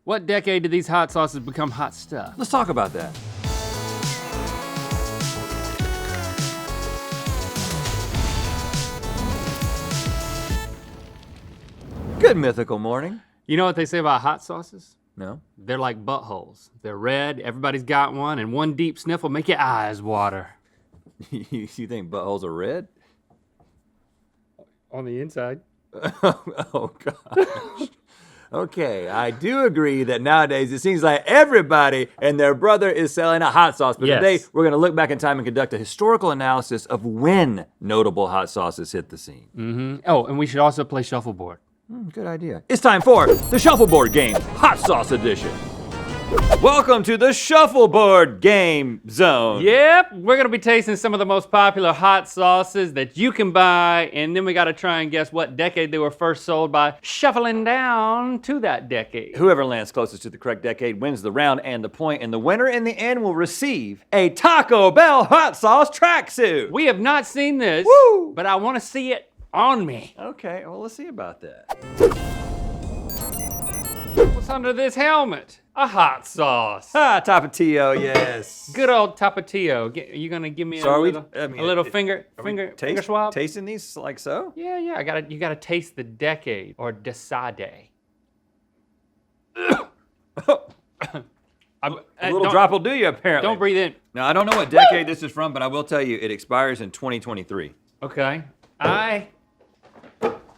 What decade did these hot sauces become hot stuff? Let's talk about that. Good mythical morning. You know what they say about hot sauces? No? They're like buttholes. They're red, everybody's got one, and one deep sniff will make your eyes water. You think buttholes are red? On the inside. Oh, gosh. Okay, I do agree that nowadays it seems like everybody and their brother is selling a hot sauce. But Yes. today we're going to look back in time and conduct a historical analysis of when notable hot sauces hit the scene. Mm-hmm. Oh, and we should also play shuffleboard. Good idea. It's time for the Shuffleboard Game, Hot Sauce Edition. Welcome to the Shuffleboard Game Zone. Yep, we're gonna be tasting some of the most popular hot sauces that you can buy, and then we gotta try and guess what decade they were first sold by shuffling down to that decade. Whoever lands closest to the correct decade wins the round and the point, and the winner in the end will receive a Taco Bell hot sauce tracksuit. We have not seen this, Woo! but I wanna see it on me. Okay, well, let's see about that. What's under this helmet? A hot sauce. Ah, Tapatio, yes. Good old Tapatio. You gonna give me So are we- a little finger swab? Tasting these like so? Yeah, you gotta taste the decade or decade. A little drop will do you, apparently. Don't breathe in. Now, I don't know what decade this is from, but I will tell you it expires in 2023. Okay.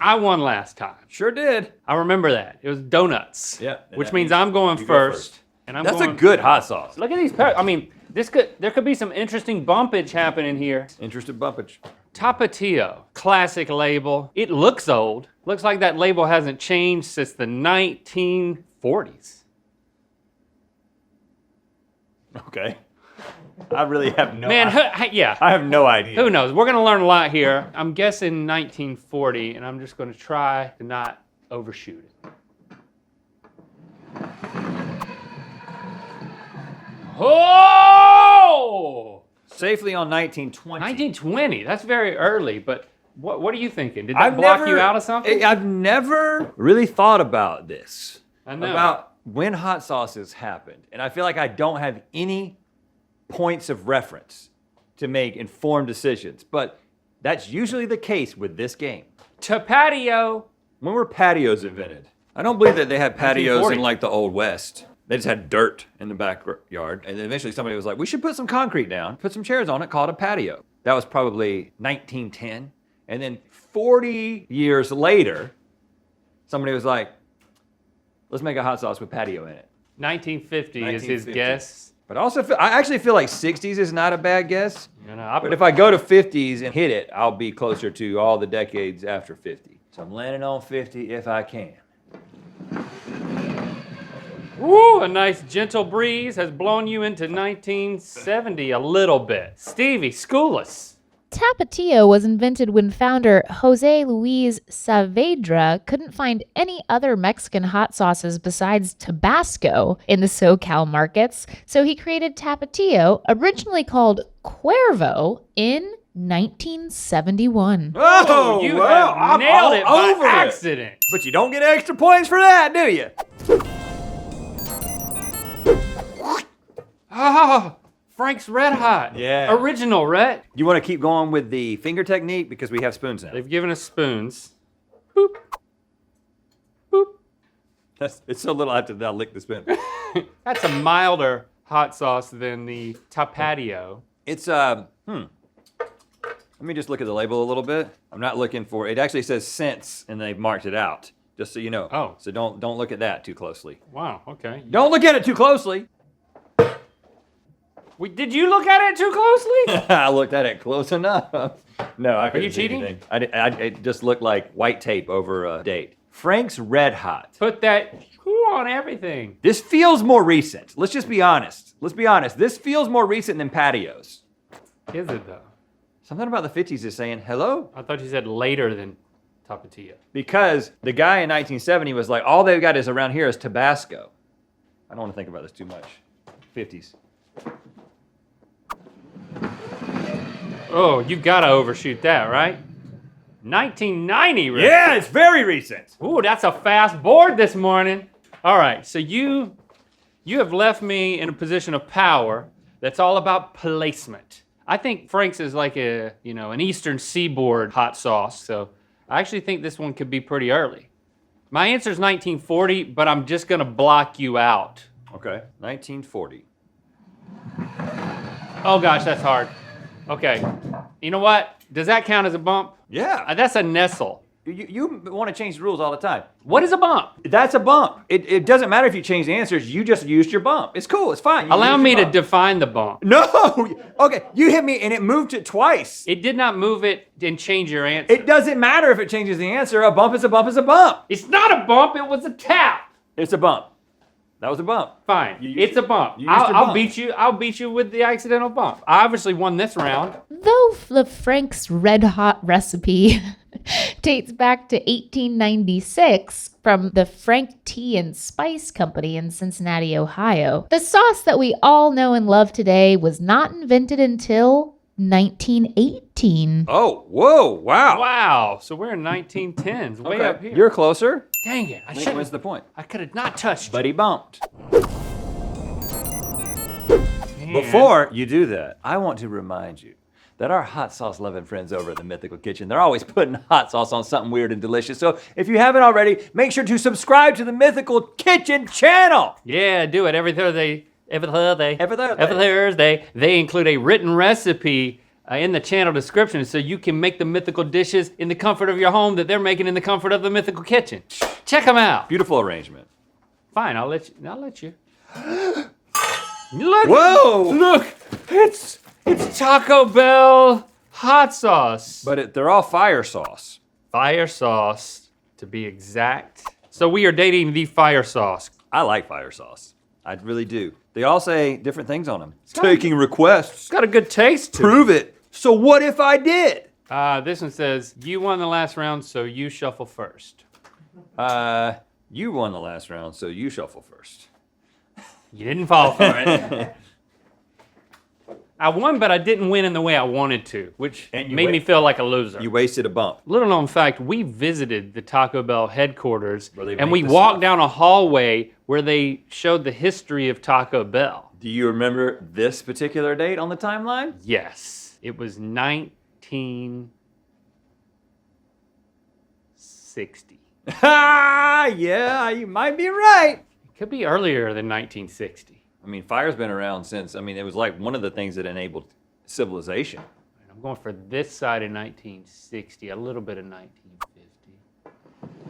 I won last time. Sure did. I remember that. It was donuts. Yeah, and Which that means means I'm going you go first. first. And I'm That's a going, good hot sauce. Look at these I mean, there could be some interesting bumpage happening here. Interested bumpage. Tapatio, classic label. It looks old. Looks like that label hasn't changed since the 1940s. Okay. I really have no Man, idea. yeah. I have no idea. Who knows? We're gonna learn a lot here. I'm guessing 1940, and I'm just gonna try to not overshoot it. Oh! Safely on 1920. 1920. That's very early, but what are you thinking? Did that block you out of something? I've never really thought about this. I know. About when hot sauces happened. And I feel like I don't have any points of reference to make informed decisions. But that's usually the case with this game. Tapatio. When were patios invented? I don't believe that they had patios 1940. in like the Old West. They just had dirt in the backyard. And then eventually somebody was like, we should put some concrete down, put some chairs on it, call it a patio. That was probably 1910. And then 40 years later, somebody was like, let's make a hot sauce with patio in it. 1950 is his 1950. guess. But I actually feel like 60s is not a bad guess. You know, But if I go to 50s and hit it, I'll be closer to all the decades after 50. So I'm landing on 50 if I can. Woo, a nice gentle breeze has blown you into 1970 a little bit. Stevie, school us. Tapatio was invented when founder Jose Luis Saavedra couldn't find any other Mexican hot sauces besides Tabasco in the SoCal markets, so he created Tapatio, originally called Cuervo, in 1971. Oh, You well, have I'm nailed all it by over it. accident. But you don't get extra points for that, do you? Oh, Frank's Red Hot. Yeah. Original, right? You want to keep going with the finger technique because we have spoons now. They've given us spoons. Boop. Boop. It's so little I have to now lick the spoon. That's a milder hot sauce than the Tapatio. It's Let me just look at the label a little bit. I'm not looking for it. Actually says cents and they've marked it out. Just so you know. Oh. So don't look at that too closely. Wow, okay. Don't look at it too closely. Did you look at it too closely? I looked at it close enough. No, I couldn't you see cheating? anything. It just looked like white tape over a date. Frank's Red Hot. Put that on everything. This feels more recent. Let's just be honest. Let's be honest. This feels more recent than patios. Is it though? Something about the 50s is saying, hello? I thought you said later than Tapatio. Because the guy in 1970 was like, all they've got is around here is Tabasco. I don't want to think about this too much. 50s. Oh, you've got to overshoot that, right? 1990, right? Yeah, it's very recent. Ooh, that's a fast board this morning. All right, so you have left me in a position of power that's all about placement. I think Frank's is like an Eastern Seaboard hot sauce, so I actually think this one could be pretty early. My answer is 1940, but I'm just gonna block you out. Okay, 1940. Oh gosh, that's hard. Okay, you know what? Does that count as a bump? Yeah. That's a Nestle. You want to change the rules all the time. What is a bump? That's a bump. It doesn't matter if you change the answers. You just used your bump. It's cool. It's fine. You Allow used me your to bump. define the bump. No. Okay. You hit me and it moved it twice. It did not move it and change your answer. It doesn't matter if it changes the answer. A bump is a bump is a bump. It's not a bump, it was a tap. It's a bump. That was a bump. Fine, You used it's a your- bump. you used your I'll bump. beat you. I'll beat you with the accidental bump. I obviously won this round. Though the Frank's Red Hot recipe dates back to 1896 from the Frank Tea and Spice Company in Cincinnati, Ohio, the sauce that we all know and love today was not invented until 1918. Oh, whoa, wow. Wow. So we're in 1910s, way Okay. up here. You're closer. Dang it! I Link should. wins the point. I could have not touched. But he bumped. Man. Before you do that, I want to remind you that our hot sauce loving friends over at the Mythical Kitchen, they're always putting hot sauce on something weird and delicious. So if you haven't already, make sure to subscribe to the Mythical Kitchen channel. Yeah, do it every Thursday. Every Thursday. Every Thursday. Every Thursday. They include a written recipe in the channel description so you can make the mythical dishes in the comfort of your home that they're making in the comfort of the Mythical Kitchen. Check them out. Beautiful arrangement. Fine, I'll let you. Look! Whoa! Look! It's Taco Bell hot sauce. But they're all fire sauce. Fire sauce, to be exact. So we are dating the fire sauce. I like fire sauce. I really do. They all say different things on them. Taking requests. It's got a good taste to Prove it. So what if I did? it. This one says, you won the last round, so you shuffle first. You won the last round, so you shuffle first. You didn't fall for it. I won, but I didn't win in the way I wanted to, which And you made me feel like a loser. You wasted a bump. Little known fact, we visited the Taco Bell headquarters Where they and make we the walked stuff. down a hallway where they showed the history of Taco Bell. Do you remember this particular date on the timeline? Yes, it was 1960. Yeah, you might be right. It could be earlier than 1960. I mean, fire's been around since. I mean, it was like one of the things that enabled civilization. I'm going for this side of 1960, a little bit of 1950.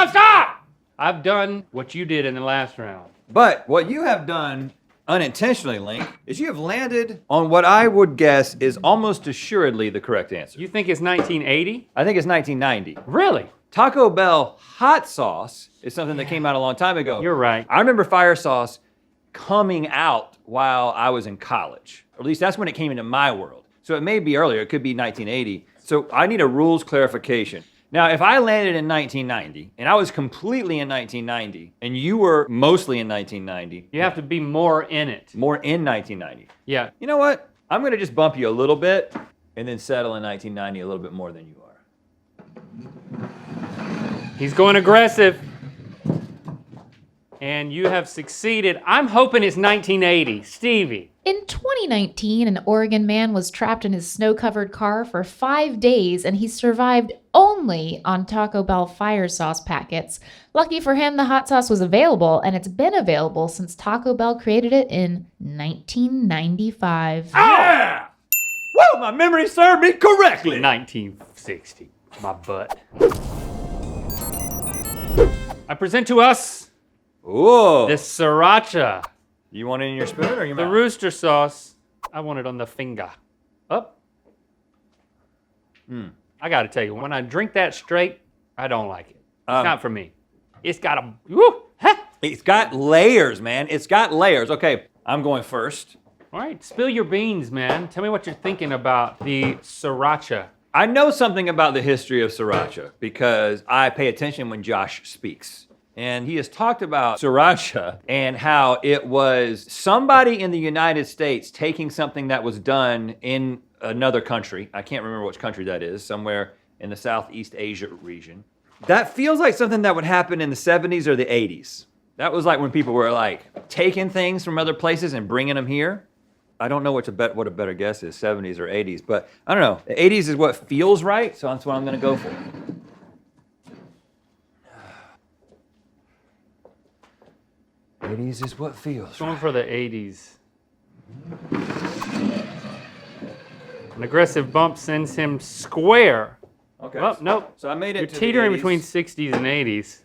Stop! I've done what you did in the last round. But what you have done unintentionally, Link, is you have landed on what I would guess is almost assuredly the correct answer. You think it's 1980? I think it's 1990. Really? Taco Bell hot sauce is something that came out a long time ago. You're right. I remember fire sauce coming out while I was in college. Or at least that's when it came into my world. So it may be earlier. It could be 1980. So I need a rules clarification. Now, if I landed in 1990 and I was completely in 1990 and you were mostly in 1990, You have to be more in it. more in 1990, Yeah. you know what? I'm going to just bump you a little bit and then settle in 1990 a little bit more than you are. He's going aggressive. And you have succeeded. I'm hoping it's 1980. Stevie. In 2019, an Oregon man was trapped in his snow-covered car for 5 days, and he survived only on Taco Bell fire sauce packets. Lucky for him, the hot sauce was available, and it's been available since Taco Bell created it in 1995. Yeah! Whoa, my memory served me correctly. 1960. My butt. I present to us Whoa. this sriracha. You want it in your spoon or your The mouth? rooster sauce. I want it on the finger. Up. I gotta tell you, when I drink that straight, I don't like it. It's not for me. It's got a woo, ha. It's got layers, man. It's got layers. Okay, I'm going first. All right, spill your beans, man. Tell me what you're thinking about the sriracha. I know something about the history of sriracha because I pay attention when Josh speaks. And he has talked about sriracha and how it was somebody in the United States taking something that was done in another country. I can't remember which country that is, somewhere in the Southeast Asia region. That feels like something that would happen in the 70s or the 80s. That was like when people were like taking things from other places and bringing them here. I don't know what a better guess is, 70s or 80s, but I don't know. The 80s is what feels right, so that's what I'm going to go for. '80s is what feels Going right. for the 80s. An aggressive bump sends him square. Okay. Well, nope. So I made it You're to the teetering 80s. between 60s and 80s.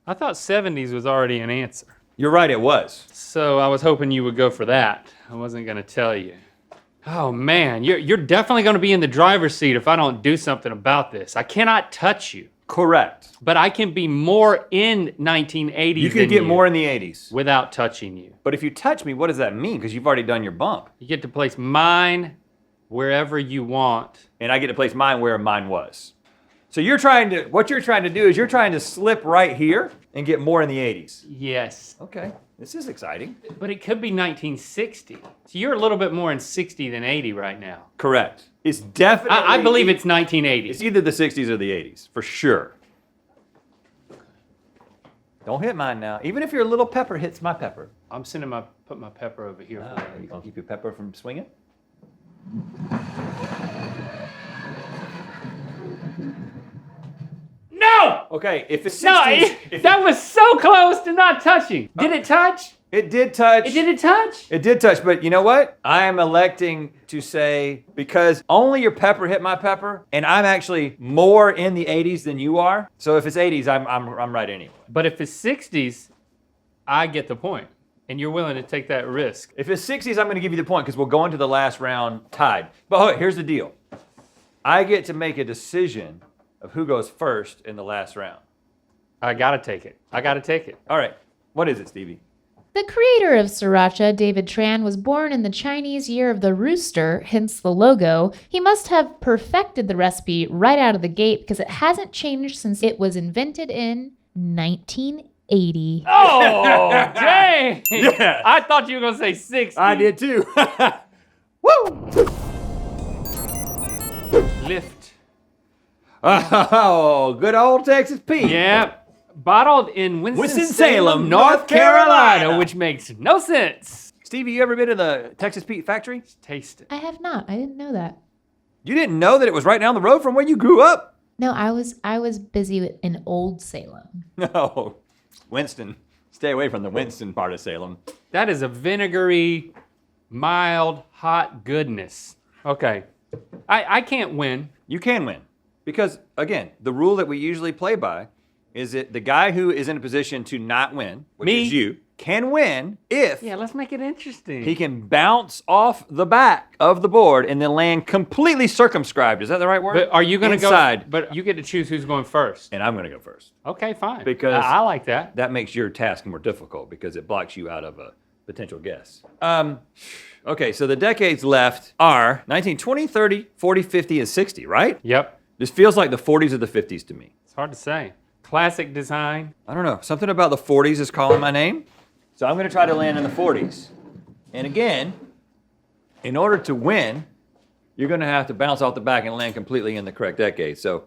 I thought 70s was already an answer. You're right, it was. So I was hoping you would go for that. I wasn't going to tell you. Oh man, you're definitely going to be in the driver's seat if I don't do something about this. I cannot touch you, Correct. but I can be more in 1980s You than could get more in the 80s. without touching you. But if you touch me, what does that mean? Because you've already done your bump. You get to place mine wherever you want. And I get to place mine where mine was. So what you're trying to do is you're trying to slip right here and get more in the 80s. Yes, Okay, this is exciting. but it could be 1960. So you're a little bit more in 60 than 80 right now. Correct. It's definitely. I believe it's 1980. It's either the 60s or the 80s, for sure. Don't hit mine now. Even if your little pepper hits my pepper. I'm put my pepper over here. You gonna keep your pepper from swinging? No! Okay, if it's 60s, No, if that was so close to not touching. Did it touch? it did touch. Did it touch? It did touch, but you know what? I am electing to say because only your pepper hit my pepper, and I'm actually more in the 80s than you are. So if it's 80s, I'm right anyway. But if it's 60s, I get the point, and you're willing to take that risk. If it's 60s, I'm going to give you the point because we'll go into the last round tied. But here's the deal: I get to make a decision of who goes first in the last round. I gotta take it. I gotta take it. All right, what is it, Stevie? The creator of sriracha, David Tran, was born in the Chinese year of the rooster, hence the logo. He must have perfected the recipe right out of the gate because it hasn't changed since it was invented in 1980. Oh, dang! Yeah. I thought you were gonna say 60. I did too. Woo! Lift. Oh, good old Texas Pete. Yeah. Bottled in Winston-Salem, Winston-Salem, North North Carolina, Carolina. which makes no sense. Stevie, you ever been to the Texas Pete factory? Taste it. I have not. I didn't know that. You didn't know that it was right down the road from where you grew up? No, I was busy in Old Salem. No. Winston. Stay away from the Winston part of Salem. That is a vinegary, mild, hot goodness. Okay. I can't win. You can win. Because, again, the rule that we usually play by is that the guy who is in a position to not win, which Me? is you, can win if Yeah, let's make it interesting. he can bounce off the back of the board and then land completely circumscribed. Is that the right word? But are you going to Inside. go? But you get to choose who's going first. And I'm going to go first. Okay, fine. Because- I like that. That makes your task more difficult because it blocks you out of a potential guess. Okay, so the decades left are 1920, 30, 40, 50, and 60, right? Yep. This feels like the 40s or the 50s to me. It's hard to say. Classic design. I don't know. Something about the 40s is calling my name. So I'm going to try to land in the 40s. And again, in order to win, you're going to have to bounce off the back and land completely in the correct decade. So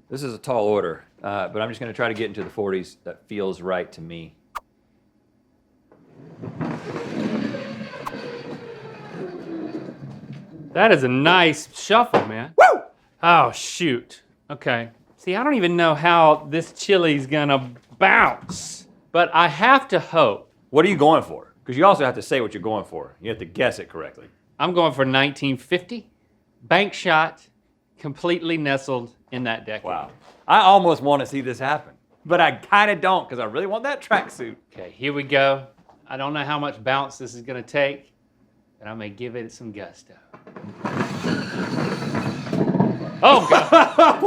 this is a tall order, but I'm just going to try to get into the 40s. That feels right to me. That is a nice shuffle, man. Woo! Oh, shoot. Okay. See, I don't even know how this chili's gonna bounce, but I have to hope. What are you going for? Because you also have to say what you're going for. You have to guess it correctly. I'm going for 1950. Bank shot, completely nestled in that decade. Wow. I almost want to see this happen, but I kind of don't because I really want that tracksuit. Okay, here we go. I don't know how much bounce this is gonna take, but I'm gonna give it some gusto. Oh, God.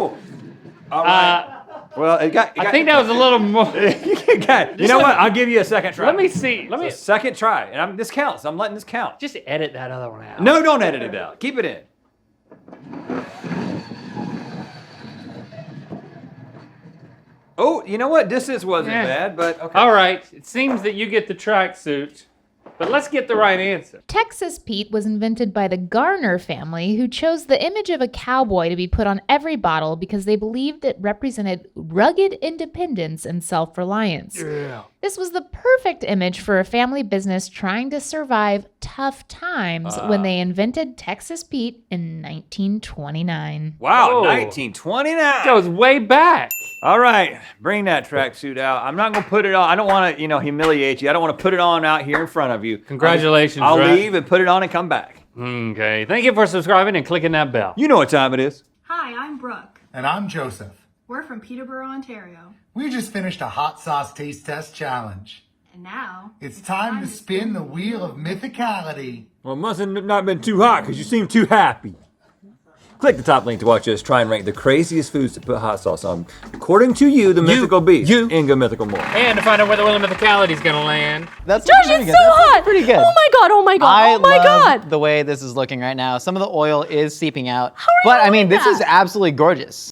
All right. Well, I think that was a little more. You know what? I'll give you a second try. Let me see. Let me Second try, and this counts. I'm letting this count. just edit that other one out. No, don't edit it out. Keep it in. Oh, you know what? Distance wasn't Yeah. bad, but okay. All right. It seems that you get the tracksuit. But let's get the right answer. Texas Pete was invented by the Garner family, who chose the image of a cowboy to be put on every bottle because they believed it represented rugged independence and self-reliance. Yeah. This was the perfect image for a family business trying to survive tough times when they invented Texas Pete in 1929. Wow, Whoa. 1929. Goes way back. All right, bring that tracksuit out. I'm not gonna put it on. I don't want to, humiliate you. I don't want to put it on out here in front of you. Congratulations, I'll Rat. leave and put it on and come back. Okay. Thank you for subscribing and clicking that bell. You know what time it is. Hi, I'm Brooke. And I'm Joseph. We're from Peterborough, Ontario. We just finished a hot sauce taste test challenge. And now, It's time to spin the wheel of mythicality. Well, it must have not been too hot because you seem too happy. Click the top link to watch us try and rank the craziest foods to put hot sauce on. According to you, the mythical beast, Inga Mythical More. And to find out where the Wheel of Mythicality is going to land. That's Josh, pretty it's good. so That's hot. pretty good. Oh my god, oh my god, I oh my love god. the way this is looking right now. Some of the oil is seeping out. are you but I mean, doing this is that? absolutely gorgeous.